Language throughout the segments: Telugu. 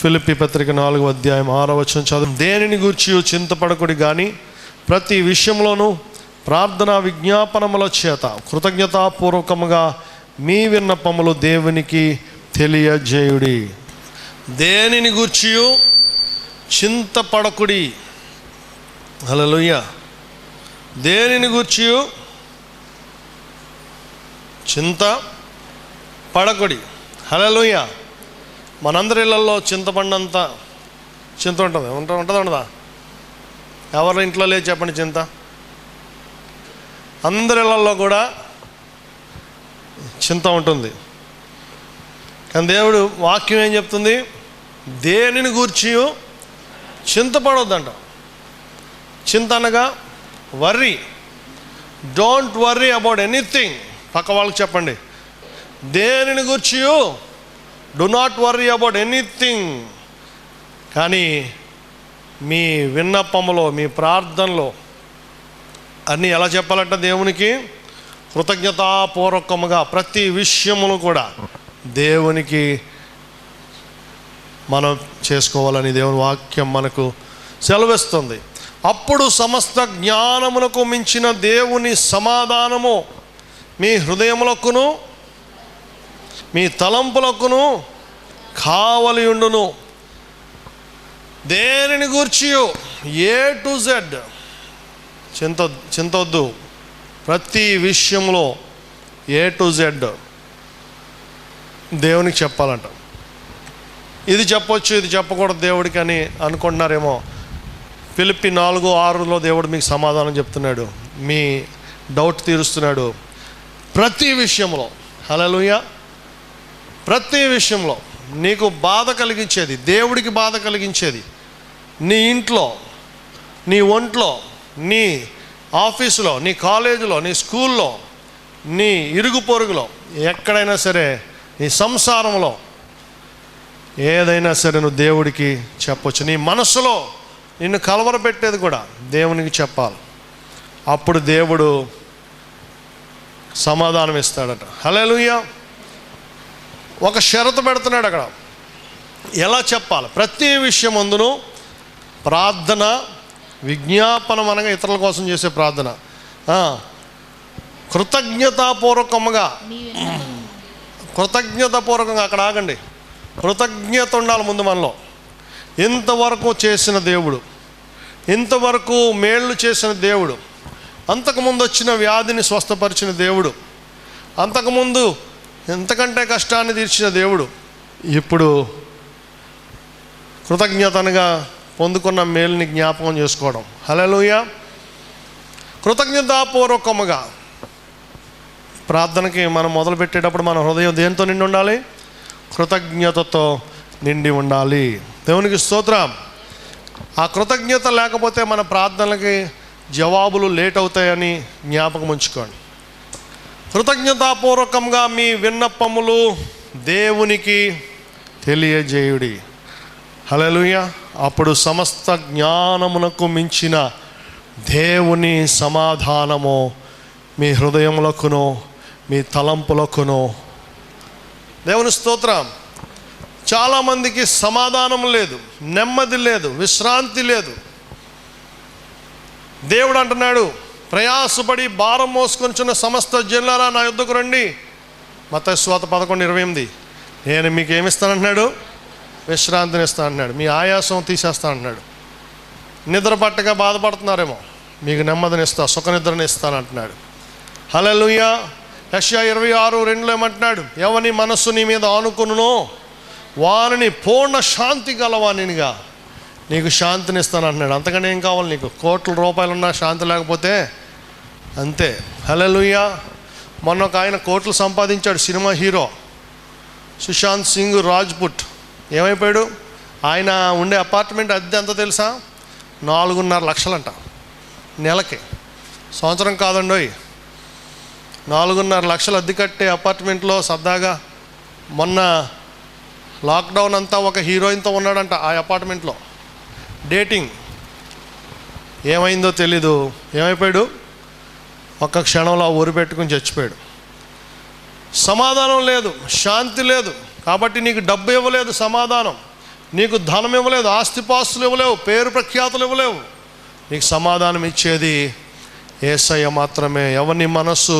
ఫిలిప్పీ పత్రిక 4వ అధ్యాయం 6వ వచనం చదువు. దేనిని గూర్చి చింతపడకుడి కానీ ప్రతి విషయంలోనూ ప్రార్థన విజ్ఞాపనముల చేత కృతజ్ఞతాపూర్వకముగా మీ విన్నపములు దేవునికి తెలియజేయుడి. దేనిని గూర్చి చింతపడకుడి. హల్లెలూయా. దేనిని గూర్చి చింత పడకుడి. హల్లెలూయా. మనందరి ఇళ్ళల్లో చింతపడినంత చింత ఉంటుంది. ఉండదా? ఎవరి ఇంట్లో లేదు చెప్పండి చింత. అందరి ఇళ్ళల్లో కూడా చింత ఉంటుంది. కానీ దేవుడు వాక్యం ఏం చెప్తుంది? దేనిని గూర్చి చింతపడొద్దంట. చింత అనగా worry. Don't worry about anything. పక్క వాళ్ళకి చెప్పండి, దేనిని గూర్చి do not worry about anything. కానీ మీ విన్నపములో, మీ ప్రార్థనలో అన్నీ ఎలా చెప్పాలంట? దేవునికి కృతజ్ఞతాపూర్వకముగా ప్రతి విషయమును కూడా దేవునికి మనం చేసుకోవాలని దేవుని వాక్యం మనకు సెలవిస్తుంది. అప్పుడు సమస్త జ్ఞానమునకు మించిన దేవుని సమాధానము మీ హృదయములకును మీ తలంపులకును కావలి ఉండును. దేనిని గూర్చి A to Z చింతొద్దు. ప్రతి విషయంలో A to Z దేవునికి చెప్పాలంట. ఇది చెప్పొచ్చు, ఇది చెప్పకూడదు దేవుడికి అని అనుకుంటున్నారేమో. ఫిలిప్పీ 4:6 దేవుడు మీకు సమాధానం చెప్తున్నాడు, మీ డౌట్ తీరుస్తున్నాడు. ప్రతి విషయంలో, హల్లెలూయా, ప్రతి విషయంలో నీకు బాధ కలిగించేది, దేవుడికి బాధ కలిగించేది, నీ ఇంట్లో, నీ ఒంట్లో, నీ ఆఫీసులో, నీ కాలేజీలో, నీ స్కూల్లో, నీ ఇరుగు పొరుగులో, ఎక్కడైనా సరే, నీ సంసారంలో ఏదైనా సరే నువ్వు దేవుడికి చెప్పొచ్చు. నీ మనసులో నిన్ను కలవరపెట్టేది కూడా దేవునికి చెప్పాలి. అప్పుడు దేవుడు సమాధానం ఇస్తాడట. హల్లెలూయా. ఒక షరతు పెడుతున్నాడు అక్కడ. ఎలా చెప్పాలి? ప్రతి విషయం అందును ప్రార్థన విజ్ఞాపనం అనగా ఇతరుల కోసం చేసే ప్రార్థన, కృతజ్ఞతాపూర్వకంగా అక్కడ ఆగండి. కృతజ్ఞత ఉండాలి ముందు మనలో. ఇంతవరకు చేసిన దేవుడు, ఇంతవరకు మేళ్ళు చేసిన దేవుడు, అంతకుముందు వచ్చిన వ్యాధిని స్వస్థపరిచిన దేవుడు, అంతకుముందు ఎంతకంటే కష్టాన్ని తీర్చిన దేవుడు, ఇప్పుడు కృతజ్ఞతగా పొందుకున్న మేలుని జ్ఞాపకం చేసుకోవడం. హల్లెలూయా. కృతజ్ఞతాపూర్వకముగా ప్రార్థనకి మనం మొదలుపెట్టేటప్పుడు మన హృదయం దేనితో నిండి ఉండాలి? కృతజ్ఞతతో నిండి ఉండాలి. దేవునికి స్తోత్రం. ఆ కృతజ్ఞత లేకపోతే మన ప్రార్థనలకి జవాబులు లేట్ అవుతాయని జ్ఞాపకం ఉంచుకోండి. కృతజ్ఞతాపూర్వకంగా మీ విన్నపములు దేవునికి తెలియజేయుడి. హల్లెలూయా. అప్పుడు సమస్త జ్ఞానమునకు మించిన దేవుని సమాధానము మీ హృదయములకును మీ తలంపులకును. దేవుని స్తోత్రం. చాలామందికి సమాధానం లేదు, నెమ్మది లేదు, విశ్రాంతి లేదు. దేవుడు అంటున్నాడు, ప్రయాసపడి భారం మోసుకొంచున్న సమస్త జనులారా నా యుద్ధకు రండి. మత్తయి సువార్త 11:28. నేను మీకు ఏమిస్తానంటున్నాడు? విశ్రాంతిని ఇస్తానంటున్నాడు. మీ ఆయాసం తీసేస్తానంటున్నాడు. నిద్ర పట్టగా బాధపడుతున్నారేమో, మీకు నెమ్మదిని ఇస్తా, సుఖ నిద్రని ఇస్తానంటున్నాడు. హల్లెలూయా. యెషయా 26:2 ఏమంటున్నాడు? ఎవని మనస్సు నీ మీద ఆనుకునునో వారిని పూర్ణ శాంతి గలవానిగా నీకు శాంతిని ఇస్తానంటున్నాడు. అంతకంటే ఏం కావాలి నీకు? కోట్ల రూపాయలున్నా శాంతి లేకపోతే అంతే. హల్లెలూయా. మొన్న ఒక ఆయన కోట్లు సంపాదించాడు, సినిమా హీరో సుశాంత్ సింగ్ రాజ్పుట్. ఏమైపోయాడు? ఆయన ఉండే అపార్ట్మెంట్ అద్దె ఎంత తెలుసా? 4.5 లక్షలంట నెలకి. సంవత్సరం కాదండోయ్, 4.5 లక్షలు అద్దె కట్టే అపార్ట్మెంట్లో సరదాగా మొన్న లాక్డౌన్ అంతా ఒక హీరోయిన్తో ఉన్నాడంట ఆ అపార్ట్మెంట్లో. డేటింగ్. ఏమైందో తెలీదు, ఏమైపోయాడు? ఒక్క క్షణంలో ఊరు పెట్టుకుని చచ్చిపోయాడు. సమాధానం లేదు, శాంతి లేదు. కాబట్టి నీకు డబ్బు ఇవ్వలేదు సమాధానం, నీకు ధనం ఇవ్వలేదు, ఆస్తిపాస్తులు ఇవ్వలేవు, పేరు ప్రఖ్యాతులు ఇవ్వలేవు. నీకు సమాధానం ఇచ్చేది యేసయ్య మాత్రమే. ఎవరిని మనస్సు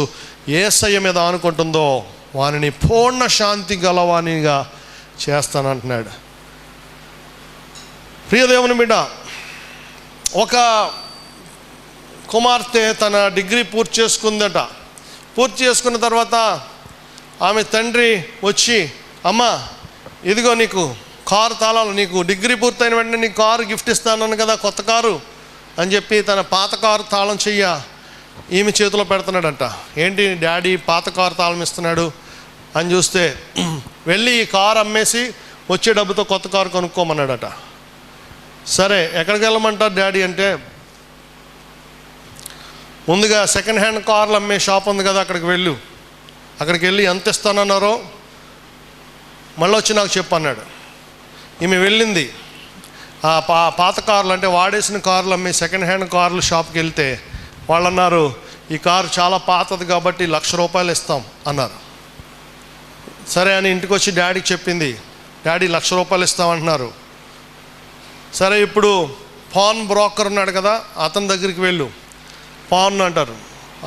యేసయ్య మీద ఆనుకుంటుందో వానిని పూర్ణ శాంతి గలవానిగా చేస్తానంటున్నాడు. ప్రియ దేవుని బిడ్డ, ఒక కుమార్తె తన డిగ్రీ పూర్తి చేసుకుందట. పూర్తి చేసుకున్న తర్వాత ఆమె తండ్రి వచ్చి, అమ్మ ఇదిగో నీకు కారు తాళాలు, నీకు డిగ్రీ పూర్తయిన వెంటనే నీకు కారు గిఫ్ట్ ఇస్తాను కదా, కొత్త కారు అని చెప్పి తన పాత కారు తాళం చెయ్య ఈమె చేతిలో పెడుతున్నాడంట. ఏంటి డాడీ పాత కారు తాళం ఇస్తున్నాడు అని చూస్తే, వెళ్ళి ఈ కారు అమ్మేసి వచ్చే డబ్బుతో కొత్త కారు కొనుక్కోమన్నాడట. సరే ఎక్కడికి వెళ్ళమంటారు డాడీ అంటే, ముందుగా సెకండ్ హ్యాండ్ కార్లు అమ్మే షాప్ ఉంది కదా అక్కడికి వెళ్ళు, అక్కడికి వెళ్ళి ఎంత ఇస్తానన్నారో మళ్ళీ వచ్చి నాకు చెప్పు అన్నాడు. ఈమె వెళ్ళింది. ఆ పాత కార్లు అంటే వాడేసిన కార్లు అమ్మే సెకండ్ హ్యాండ్ కార్లు షాప్కి వెళ్తే వాళ్ళు అన్నారు, ఈ కారు చాలా పాతది కాబట్టి ₹1,00,000 ఇస్తాం అన్నారు. సరే అని ఇంటికి వచ్చి డాడీకి చెప్పింది. డాడీ ₹1,00,000 ఇస్తామంటున్నారు. సరే ఇప్పుడు పాన్ బ్రోకర్ ఉన్నాడు కదా, అతని దగ్గరికి వెళ్ళు, పాన్ అంటారు.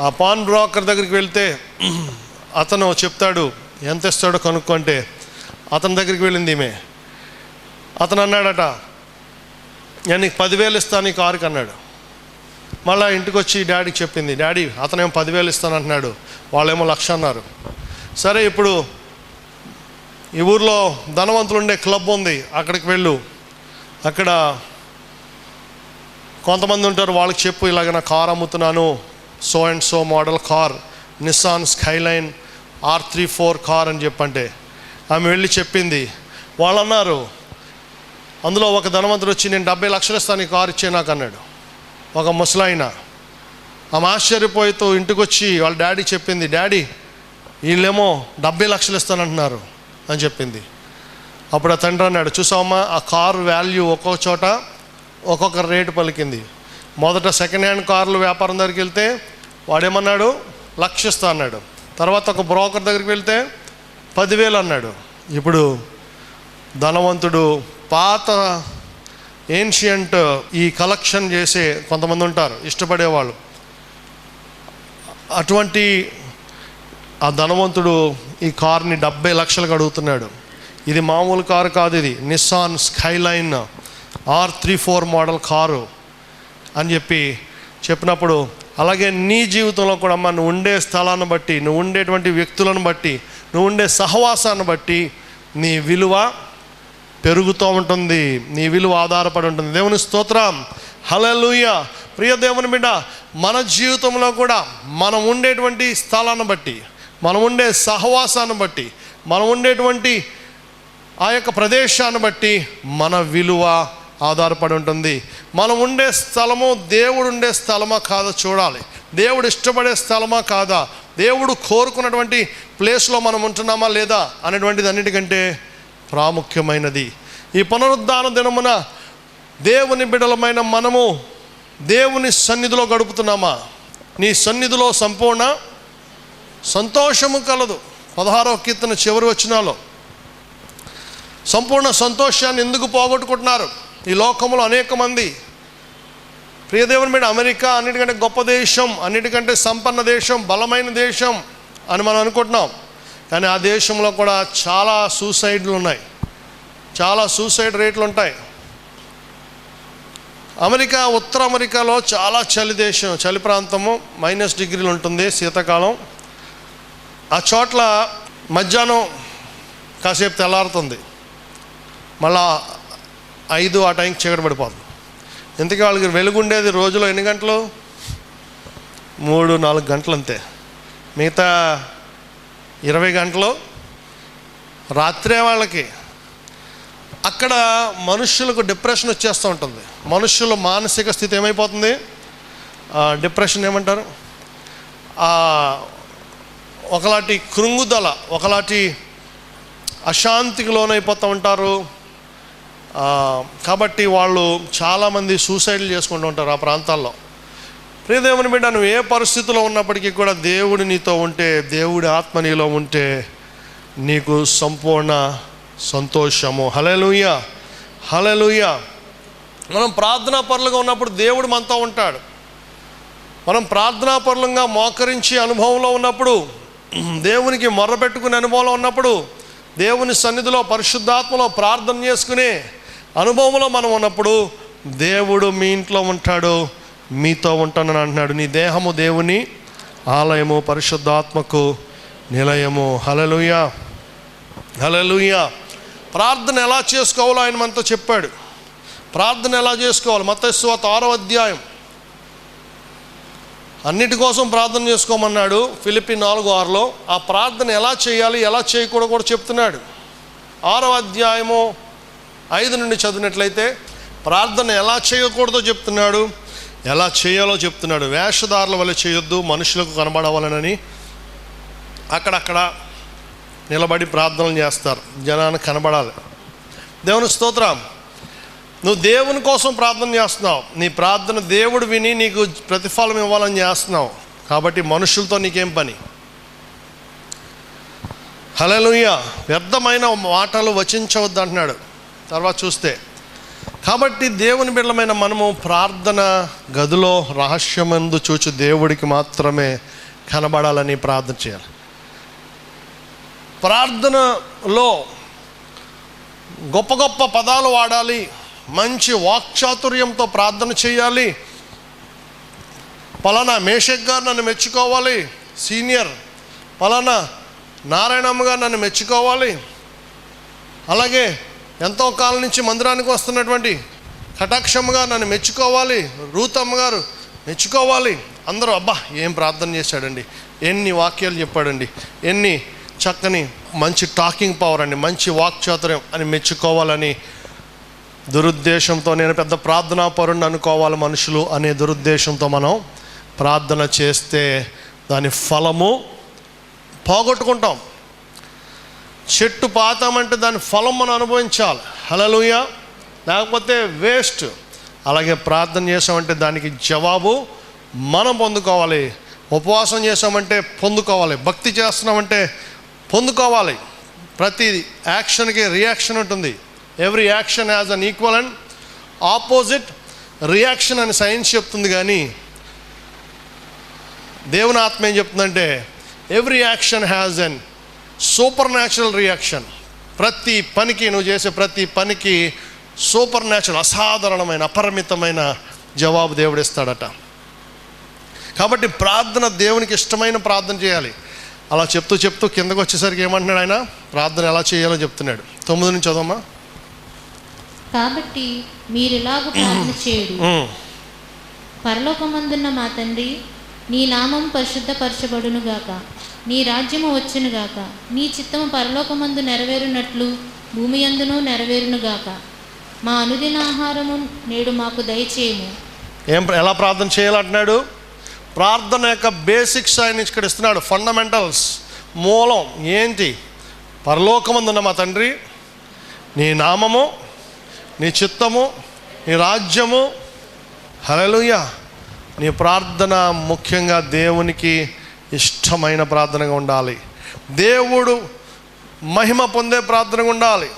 ఆ పాన్ బ్రోకర్ దగ్గరికి వెళ్తే అతను చెప్తాడు ఎంత ఇస్తాడో కనుక్కుంటే, అతని దగ్గరికి వెళ్ళింది ఈమె. అతను అన్నాడట, నేను నీకు 10,000 ఇస్తాను ఈ కారుకి అన్నాడు. మళ్ళీ ఇంటికి వచ్చి డాడీకి చెప్పింది. డాడీ అతనేమో 10,000 ఇస్తాను అంటున్నాడు, వాళ్ళేమో 1,00,000 అన్నారు. సరే ఇప్పుడు ఈ ఊర్లో ధనవంతులు ఉండే క్లబ్ ఉంది, అక్కడికి వెళ్ళు, అక్కడ కొంతమంది ఉంటారు, వాళ్ళకి చెప్పు ఇలాగ నా కార్ అమ్ముతున్నాను, so and so model car, Nissan Skyline R34 car అని చెప్పంటే ఆమె వెళ్ళి చెప్పింది. వాళ్ళు అన్నారు, అందులో ఒక ధనవంతుడు వచ్చి నేను 70 లక్షలు ఇస్తాను ఈ కారు ఇచ్చే నాకు అన్నాడు, ఒక ముసలాయన. ఆమె ఆశ్చర్యపోతూ ఇంటికి వచ్చి వాళ్ళ డాడీ చెప్పింది, డాడీ వీళ్ళేమో 70 లక్షలు ఇస్తానంటున్నారు అని చెప్పింది. అప్పుడు ఆ తండ్రి అన్నాడు, చూసావమ్మా ఆ కారు వాల్యూ ఒక్కొక్క చోట ఒక్కొక్క రేటు పలికింది. మొదట సెకండ్ హ్యాండ్ కార్లు వ్యాపారం దగ్గరికి వెళ్తే వాడేమన్నాడు, 1,00,000 ఇస్తా అన్నాడు. తర్వాత ఒక బ్రోకర్ దగ్గరికి వెళ్తే 10,000 అన్నాడు. ఇప్పుడు ధనవంతుడు పాత ఏన్షియంట్ ఈ కలెక్షన్ చేసే కొంతమంది ఉంటారు, ఇష్టపడేవాళ్ళు. అటువంటి ఆ ధనవంతుడు ఈ కార్ని 70 లక్షలకు అడుగుతున్నాడు. ఇది మామూలు కారు కాదు, ఇది Nissan Skyline R34 model car అని చెప్పినప్పుడు, అలాగే నీ జీవితంలో కూడా అమ్మ నువ్వు ఉండే స్థలాన్ని బట్టి, నువ్వు ఉండేటువంటి వ్యక్తులను బట్టి, నువ్వు ఉండే సహవాసాన్ని బట్టి నీ విలువ పెరుగుతూ ఉంటుంది, నీ విలువ ఆధారపడి ఉంటుంది. దేవుని స్తోత్రం, హల్లెలూయా. ప్రియ దేవుని బిడ్డ, మన జీవితంలో కూడా మనం ఉండేటువంటి స్థలాన్ని బట్టి, మనం ఉండే సహవాసాన్ని బట్టి, మనం ఉండేటువంటి ఆ యొక్క ప్రదేశాన్ని బట్టి మన విలువ ఆధారపడి ఉంటుంది. మనం ఉండే స్థలము దేవుడు ఉండే స్థలమా కాదా చూడాలి, దేవుడు ఇష్టపడే స్థలమా కాదా, దేవుడు కోరుకున్నటువంటి ప్లేస్లో మనం ఉంటున్నామా లేదా అనేటువంటిది అన్నిటికంటే ప్రాముఖ్యమైనది. ఈ పునరుద్ధాన దినమున దేవుని బిడ్డలమైన మనము దేవుని సన్నిధిలో గడుపుతున్నామా? నీ సన్నిధిలో సంపూర్ణ సంతోషము కలదు. 16వ కీర్తన చివరి వచనాల్లో సంపూర్ణ సంతోషాన్ని ఎందుకు పోగొట్టుకుంటున్నారు ఈ లోకంలో అనేక మంది? ప్రియ దేవుని బిడ్డ, అమెరికా అన్నిటికంటే గొప్ప దేశం, అన్నిటికంటే సంపన్న దేశం, బలమైన దేశం అని మనం అనుకుంటున్నాం. కానీ ఆ దేశంలో కూడా చాలా సూసైడ్లు ఉన్నాయి, చాలా సూసైడ్ రేట్లు ఉంటాయి. అమెరికా, ఉత్తర అమెరికాలో చాలా చలి దేశం, చలి ప్రాంతము, -డిగ్రీలు ఉంటుంది శీతాకాలం. ఆ చోట్ల మధ్యాహ్నం కాసేపు తెల్లారుతుంది, మళ్ళా 5 ఆ టైంకి చీకటి పడిపోతుంది. ఇంతకీ వాళ్ళకి వెలుగుండేది రోజులో ఎన్ని గంటలు? 3-4 గంటలు అంతే. మిగతా 20 గంటలు రాత్రే వాళ్ళకి. అక్కడ మనుషులకు డిప్రెషన్ వచ్చేస్తూ ఉంటుంది. మనుషుల మానసిక స్థితి ఏమైపోతుంది? డిప్రెషన్ ఏమంటారు? ఒకలాంటి కృంగుదల, ఒకలాంటి అశాంతికి లోనైపోతూ ఉంటారు. కాబట్టి వాళ్ళు చాలామంది సూసైడ్లు చేసుకుంటూ ఉంటారు ఆ ప్రాంతాల్లో. ప్రియదేవుని బిడ్డ, నువ్వు ఏ పరిస్థితిలో ఉన్నప్పటికీ కూడా దేవుడు నీతో ఉంటే, దేవుడి ఆత్మ నీలో ఉంటే నీకు సంపూర్ణ సంతోషము. హల్లెలూయా. హల్లెలూయా. మనం ప్రార్థనాపరులుగా ఉన్నప్పుడు దేవుడు మనతో ఉంటాడు. మనం ప్రార్థనాపరులంగా మోకరించి అనుభవంలో ఉన్నప్పుడు, దేవునికి మొర్ర పెట్టుకునే అనుభవంలో ఉన్నప్పుడు, దేవుని సన్నిధిలో పరిశుద్ధాత్మలో ప్రార్థన చేసుకునే అనుభవంలో మనం ఉన్నప్పుడు దేవుడు మీ ఇంట్లో ఉంటాడు, మీతో ఉంటానని అంటున్నాడు. నీ దేహము దేవుని ఆలయము, పరిశుద్ధాత్మకు నిలయము. హల్లెలూయా, హల్లెలూయా. ప్రార్థన ఎలా చేసుకోవాలో ఆయన మనతో చెప్పాడు. ప్రార్థన ఎలా చేసుకోవాలి? మత్తయి సువార్త 6వ అధ్యాయం. అన్నిటి కోసం ప్రార్థన చేసుకోమన్నాడు ఫిలిప్పీ 4:6లో. ఆ ప్రార్థన ఎలా చేయాలి, ఎలా చేయకూడదు కూడా చెప్తున్నాడు. 6వ అధ్యాయము 5 నుండి చదివినట్లయితే ప్రార్థన ఎలా చేయకూడదో చెప్తున్నాడు, ఎలా చేయాలో చెప్తున్నాడు. వేషధారుల వల్ల చేయొద్దు, మనుషులకు కనబడవాలనని అక్కడక్కడ నిలబడి ప్రార్థనలు చేస్తారు, జనానికి కనబడాలి. దేవుని స్తోత్రం. నువ్వు దేవుని కోసం ప్రార్థన చేస్తున్నావు, నీ ప్రార్థన దేవుడు విని నీకు ప్రతిఫలం ఇవ్వాలని చేస్తున్నావు. కాబట్టి మనుషులతో నీకేం పని? హల్లెలూయా. వ్యర్థమైన మాటలు వచించవద్దు అంటున్నాడు తర్వాత చూస్తే. కాబట్టి దేవుని బిడ్డలమైన మనము ప్రార్థన గదిలో రహస్యమందు చూచి దేవుడికి మాత్రమే కనబడాలని ప్రార్థన చేయాలి. ప్రార్థనలో గొప్ప గొప్ప పదాలు వాడాలి, మంచి వాక్చాతుర్యంతో ప్రార్థన చేయాలి. పలానా మేషక్ గారు నన్ను మెచ్చుకోవాలి, సీనియర్ పలానా నారాయణమ్మ గారు నన్ను మెచ్చుకోవాలి, అలాగే ఎంతో కాలం నుంచి మందిరానికి వస్తున్నటువంటి కటాక్షమ్మ గారు నన్ను మెచ్చుకోవాలి, రూతమ్మ గారు మెచ్చుకోవాలి. అందరూ అబ్బా ఏం ప్రార్థన చేశాడండి, ఎన్ని వాక్యాలు చెప్పాడండి, ఎన్ని చక్కని మంచి టాకింగ్ పవర్ అండి, మంచి వాక్చాతుర్యం అని మెచ్చుకోవాలని దురుద్దేశంతో, నేను పెద్ద ప్రార్థనా పరుణ్ణి అనుకోవాలి మనుషులు అనే దురుద్దేశంతో మనం ప్రార్థన చేస్తే దాని ఫలము పోగొట్టుకుంటాం. చెట్టు పాతామంటే దాని ఫలం మనం అనుభవించాలి. హల్లెలూయా. లేకపోతే వేస్ట్. అలాగే ప్రార్థన చేసామంటే దానికి జవాబు మనం పొందుకోవాలి. ఉపవాసం చేసామంటే పొందుకోవాలి. భక్తి చేస్తున్నామంటే పొందుకోవాలి. ప్రతి యాక్షన్కి రియాక్షన్ ఉంటుంది. Every action has an equal and opposite reaction అని సైన్స్ చెప్తుంది. కానీ దేవుని ఆత్మ ఏం చెప్తుందంటే every action has an super natural reaction. ప్రతి పనికి, నువ్వు చేసే ప్రతి పనికి సూపర్ న్యాచురల్, అసాధారణమైన, అపరిమితమైన జవాబు దేవుడు ఇస్తాడట. కాబట్టి ప్రార్థన దేవునికి ఇష్టమైన ప్రార్థన చేయాలి. అలా చెప్తూ చెప్తూ కిందకు వచ్చేసరికి ఏమంటున్నాడు ఆయన? ప్రార్థన ఎలా చేయాలో చెప్తున్నాడు. 9 నుంచి చదవమ్మా. కాబట్టి మీరిలాగ ప్రార్థన చేయుడు. పరలోకమందున్న మా తండ్రి, నీ నామం పరిశుద్ధపరచబడును గాక, నీ రాజ్యము వచ్చును గాక, నీ చిత్తము పరలోకమందు నెరవేరునట్లు భూమి యందును నెరవేరును గాక, మా అనుదిన ఆహారము నేడు మాకు దయచేయము. ఎలా ప్రార్థన చేయాలంటున్నాడు? ప్రార్థన యొక్క బేసిక్స్ ఆయన ఇక్కడ ఇస్తున్నాడు. ఫండమెంటల్స్, మూలం ఏంటి? పరలోకమందున్న మా తండ్రి, నీ నామము, నీ చిత్తము, నీ రాజ్యము. హల్లెలూయా. నీ ప్రార్థన ముఖ్యంగా దేవునికి ఇష్టమైన ప్రార్థనగా ఉండాలి. దేవుడు మహిమ పొందే ప్రార్థనగా ఉండాలి.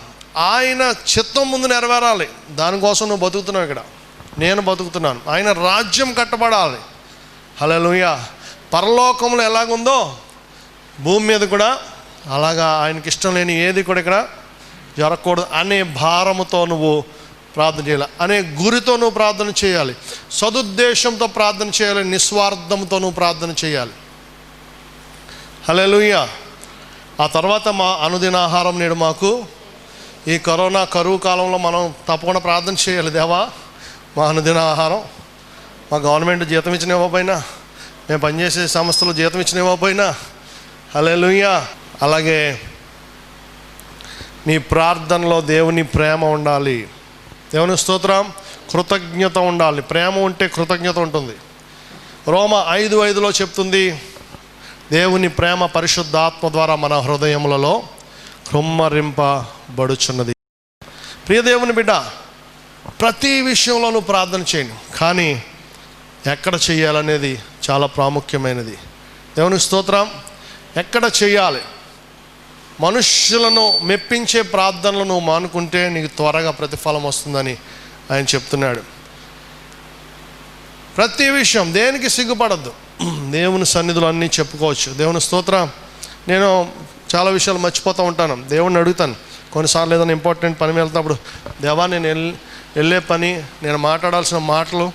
ఆయన చిత్తం ముందు నెరవేరాలి. దానికోసం నువ్వు బతుకుతున్నావు. ఇక్కడ నేను బతుకుతున్నాను. ఆయన రాజ్యం కట్టబడాలి. హల్లెలూయా. పరలోకంలో ఎలాగుందో భూమి మీద కూడా అలాగా ఆయనకి ఇష్టం లేని ఏది కూడా ఇక్కడ జరగకూడదు అనే భారముతో నువ్వు ప్రార్థన చేయాలి, అనే గురితో నువ్వు ప్రార్థన చేయాలి, సదుద్దేశంతో ప్రార్థన చేయాలి, నిస్వార్థంతో నువ్వు ప్రార్థన చేయాలి. హల్లెలూయా. ఆ తర్వాత మా అనుదిన ఆహారం నేడు మాకు. ఈ కరోనా కరువు కాలంలో మనం తప్పకుండా ప్రార్థన చేయాలి. దేవా మా అనుదిన ఆహారం, మా గవర్నమెంట్ జీతం ఇచ్చిన ఇవ్వకపోయినా, మేము పనిచేసే సంస్థలు జీతం ఇచ్చిన ఇవ్వకపోయినా, హల్లెలూయా. అలాగే నీ ప్రార్థనలో దేవుని ప్రేమ ఉండాలి. దేవుని స్తోత్రం. కృతజ్ఞత ఉండాలి. ప్రేమ ఉంటే కృతజ్ఞత ఉంటుంది. రోమా 5:5లో చెప్తుంది, దేవుని ప్రేమ పరిశుద్ధాత్మ ద్వారా మన హృదయములలో కృమ్మరింపబడుచున్నది. ప్రియ దేవుని బిడ్డ, ప్రతి విషయంలోనూ ప్రార్థన చేయండి. కానీ ఎక్కడ చేయాలనేది చాలా ప్రాముఖ్యమైనది. దేవుని స్తోత్రం. ఎక్కడ చేయాలి? మనుష్యులను మెప్పించే ప్రార్థనలు నువ్వు మానుకుంటే నీకు త్వరగా ప్రతిఫలం వస్తుందని ఆయన చెప్తున్నాడు. ప్రతి విషయం దేనికి సిగ్గుపడద్దు, దేవుని సన్నిధిలో అన్నీ చెప్పుకోవచ్చు. దేవుని స్తోత్రం. నేను చాలా విషయాలు మర్చిపోతూ ఉంటాను, దేవుణ్ణి అడుగుతాను. కొన్నిసార్లు ఏదైనా ఇంపార్టెంట్ పని వెళ్తున్నప్పుడు, దేవా నేను వెళ్ళే పని, నేను మాట్లాడాల్సిన మాటలు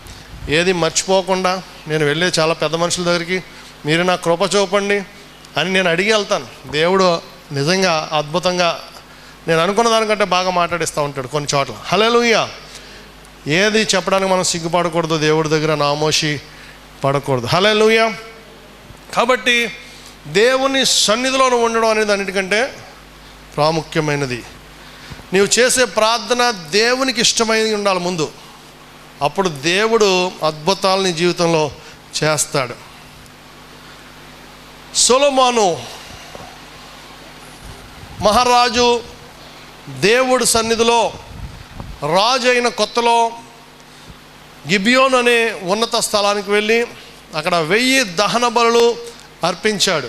ఏది మర్చిపోకుండా నేను వెళ్ళే చాలా పెద్ద మనుషుల దగ్గరికి మీరు నా కృప చూపండి అని నేను అడిగి వెళ్తాను. దేవుడు నిజంగా అద్భుతంగా నేను అనుకున్న దానికంటే బాగా మాట్లాడిస్తూ ఉంటాడు కొన్ని చోట్ల. హల్లెలూయా. ఏది చెప్పడానికి మనం సిగ్గుపడకూడదు, దేవుడి దగ్గర నామోషి పడకూడదు. హల్లెలూయా. కాబట్టి దేవుని సన్నిధిలో ఉండడం అనేది అన్నిటికంటే ప్రాముఖ్యమైనది. నీవు చేసే ప్రార్థన దేవునికి ఇష్టమైనది ఉండాలి ముందు, అప్పుడు దేవుడు అద్భుతాలు నీ జీవితంలో చేస్తాడు. సొలొమోను మహారాజు దేవుడి సన్నిధిలో రాజు అయిన కొత్తలో గిబియోన్ అనే ఉన్నత స్థలానికి వెళ్ళి అక్కడ 1000 దహన బలులు అర్పించాడు.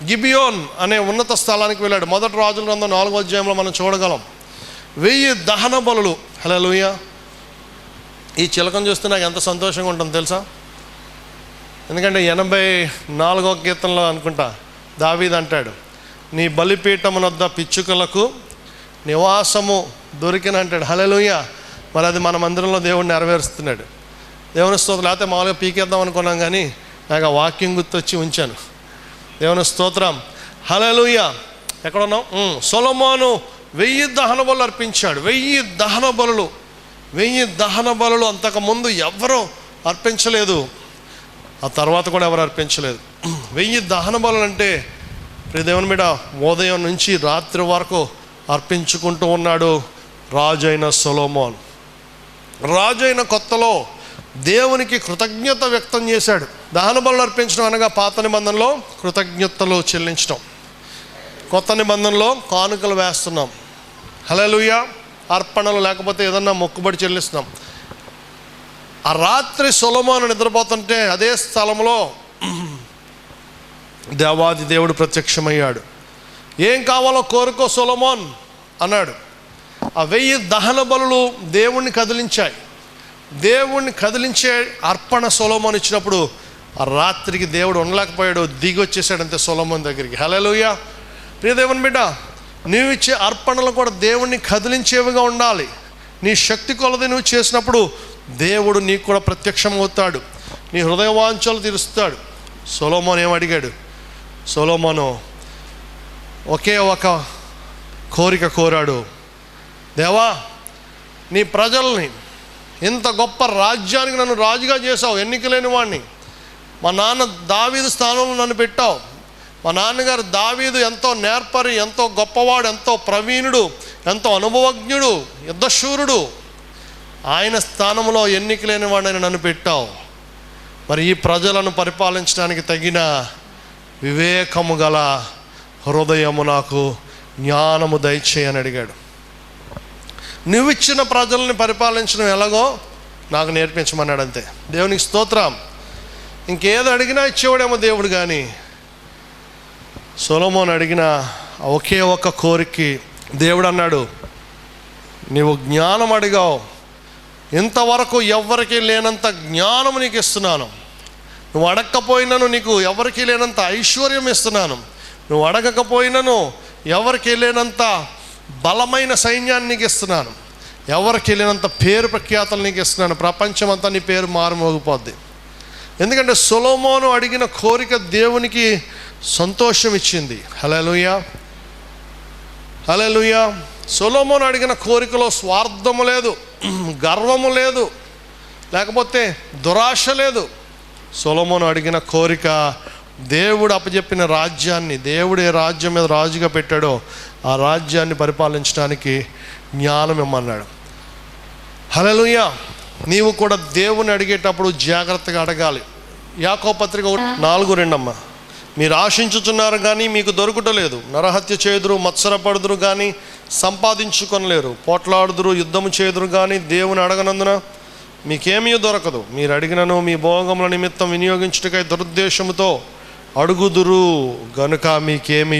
గిబియోన్ అనే ఉన్నత స్థలానికి వెళ్ళాడు. మొదటి రాజుల గ్రంథం 4వ అధ్యాయంలో మనం చూడగలం. 1000 దహన బలులు. హల్లెలూయా. ఈ చిలకను చూస్తే నాకు ఎంత సంతోషంగా ఉంటుంది తెలుసా? ఎందుకంటే 84వ కీర్తనలో అనుకుంటా దావీదు అంటాడు, నీ బలిపీఠమునొద్ద పిచ్చుకలకు నివాసము దొరికిన అంటాడు. హల్లెలూయా. మరి అది మన మందిరంలో దేవుడు నెరవేరుస్తున్నాడు. దేవుని స్తోత్రం. లేకపోతే మామూలుగా పీకేద్దాం అనుకున్నాం, కానీ నాకు వాక్యం గుర్తొచ్చి ఉంచాను. దేవుని స్తోత్రం. హల్లెలూయా. ఎక్కడున్నాం? సొలొమోను 1000 దహన బలులు అర్పించాడు. 1000 దహన బలులు. 1000 దహన బలులు అంతకుముందు ఎవరు అర్పించలేదు, ఆ తర్వాత కూడా ఎవరు అర్పించలేదు. 1000 దహన బలులు అంటే దేవుని బిడ్డ ఉదయం నుంచి రాత్రి వరకు అర్పించుకుంటూ ఉన్నాడు రాజు అయిన సొలొమోన్. రాజు అయిన కొత్తలో దేవునికి కృతజ్ఞత వ్యక్తం చేశాడు. దహన బలులు అర్పించడం అనగా పాత నిబంధనలో కృతజ్ఞతలు చెల్లించడం, కొత్త నిబంధనలో కానుకలు వేస్తున్నాం. హల్లెలూయా. అర్పణలు లేకపోతే ఏదన్నా మొక్కుబడి చెల్లిస్తున్నాం. ఆ రాత్రి సొలొమోను నిద్రపోతుంటే అదే స్థలంలో దేవాది దేవుడు ప్రత్యక్షమయ్యాడు. ఏం కావాలో కోరుకో సొలొమోన్ అన్నాడు. ఆ 1000 దహన బలులు దేవుణ్ణి కదిలించాయి. దేవుణ్ణి కదిలించే అర్పణ సొలొమోన్ ఇచ్చినప్పుడు ఆ రాత్రికి దేవుడు ఉండలేకపోయాడు, దిగి వచ్చేసాడు అంతే సొలొమోన్ దగ్గరికి. హల్లెలూయా. ప్రియ దేవుని బిడ్డ, నీవు ఇచ్చే అర్పణలు కూడా దేవుణ్ణి కదిలించేవిగా ఉండాలి. నీ శక్తి కొలది నువ్వు చేసినప్పుడు దేవుడు నీకు కూడా ప్రత్యక్షమవుతాడు, నీ హృదయ వాంఛలు తీరుస్తాడు. సొలొమోన్ ఏమడిగాడు? సొలొమోను ఒకే ఒక కోరిక కోరాడు. దేవా, నీ ప్రజల్ని, ఇంత గొప్ప రాజ్యానికి నన్ను రాజుగా చేసావు, ఎన్నిక లేని వాడిని. మా నాన్న దావీదు స్థానంలో నన్ను పెట్టావు. మా నాన్నగారు దావీదు ఎంతో నేర్పరి, ఎంతో గొప్పవాడు, ఎంతో ప్రవీణుడు, ఎంతో అనుభవజ్ఞుడు, యుద్ధశూరుడు. ఆయన స్థానంలో ఎన్నిక లేని వాడిని నన్ను పెట్టావు. మరి ఈ ప్రజలను పరిపాలించడానికి తగిన వివేకము గల హృదయము నాకు జ్ఞానము దయచేయని అడిగాడు. నువ్విచ్చిన ప్రజల్ని పరిపాలించడం ఎలాగో నాకు నేర్పించమన్నాడు అంతే. దేవునికి స్తోత్రం. ఇంకేదో అడిగినా ఇచ్చేవాడేమో దేవుడు, కానీ సొలొమోను అడిగిన ఒకే ఒక కోరికకి దేవుడు అన్నాడు, నీవు జ్ఞానం అడిగావు, ఇంతవరకు ఎవరికి లేనంత జ్ఞానం నీకు ఇస్తున్నాను. నువ్వు అడగకపోయినను నీకు ఎవరికి లేనంత ఐశ్వర్యం ఇస్తున్నాను. నువ్వు అడగకపోయినను ఎవరికి లేనంత బలమైన సైన్యాన్ని నీకు ఇస్తున్నాను. ఎవరికి లేనంత పేరు ప్రఖ్యాతలు నీకు ఇస్తున్నాను. ప్రపంచమంతా నీ పేరు మారుమోగిపోద్ది. ఎందుకంటే సొలొమోను అడిగిన కోరిక దేవునికి సంతోషం ఇచ్చింది. హల్లెలూయా. హల్లెలూయా. సొలొమోను అడిగిన కోరికలో స్వార్థము లేదు, గర్వము లేదు, లేకపోతే దురాశ లేదు. సొలొమోను అడిగిన కోరిక దేవుడు అప్పచెప్పిన రాజ్యాన్ని, దేవుడు ఏ రాజ్యం మీద రాజుగా పెట్టాడో ఆ రాజ్యాన్ని పరిపాలించడానికి జ్ఞానం ఇమ్మన్నాడు. హల్లెలూయా. నీవు కూడా దేవుని అడిగేటప్పుడు జాగ్రత్తగా అడగాలి. యాకోబు పత్రిక 4:2 అమ్మ, మీరు ఆశించుచున్నారు కానీ మీకు దొరుకుటలేదు, నరహత్య చేదురు, మత్సరపడుదురు కానీ సంపాదించుకొనలేరు, పోట్లాడుదురు, యుద్ధము చేదురు కానీ దేవుని అడగనందున మీకేమీ దొరకదు. మీరు అడిగినను మీ భోగముల నిమిత్తం వినియోగించుటకై దురుద్దేశముతో అడుగుదురు గనుక మీకేమీ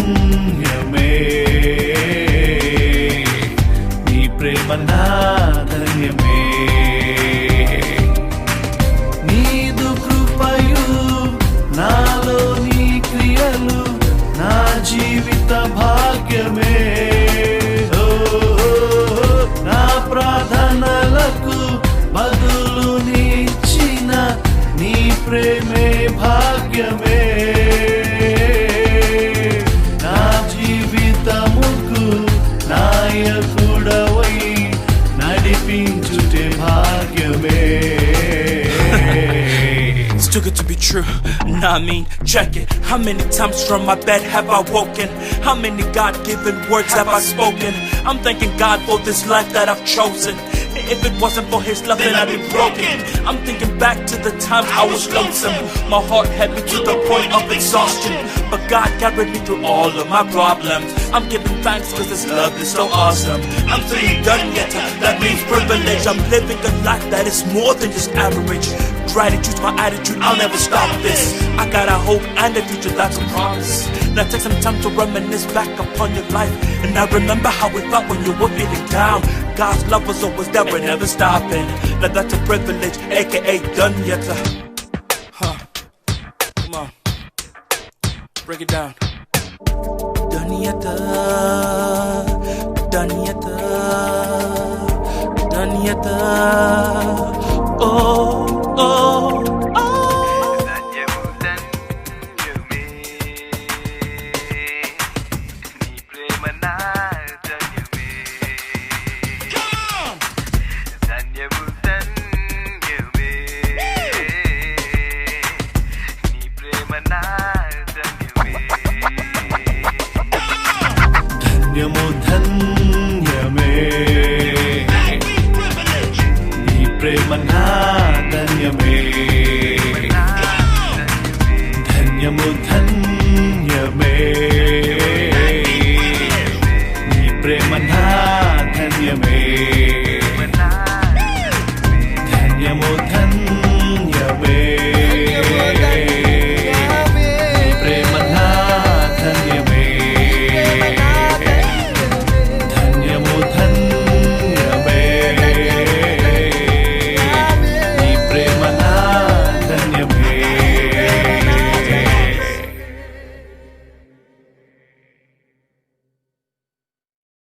ధన్యమే నీ ప్రేమ నా ధన్యమే నీదు కృపయు నాలో నీ క్రియలు నా జీవిత భాగ్యమే ఓ, నా ప్రార్థనలకు బదులు నీచిన నీ ప్రేమే భాగ్యమే నా జీవితముకు నాయకుడవై నడిపించుటే భాగ్యమే It's too good to be true. Nah, I mean, check it. How many times from my bed have I woken? How many God-given words have I spoken? I'm thanking God for this life that I've chosen. If it wasn't for His love, then I'd be broken. I'm thinking back to the times I was lonesome. My heart heavy to the point of exhaustion. But God carried me through all of my problems. I'm giving thanks cause His love is so awesome. I'm saying done yet, that means privilege. I'm living a life that is more than just average. Gratitude's my attitude, I'll never stop this. I got a hope and a future that's a promise. Now take some time to reminisce back upon your life. And I remember how it felt when you were feeling down. God's love was always there, we're never stopping. Now that's a privilege, aka done yet. Come on, break it down. Done yet, done yet, done yet.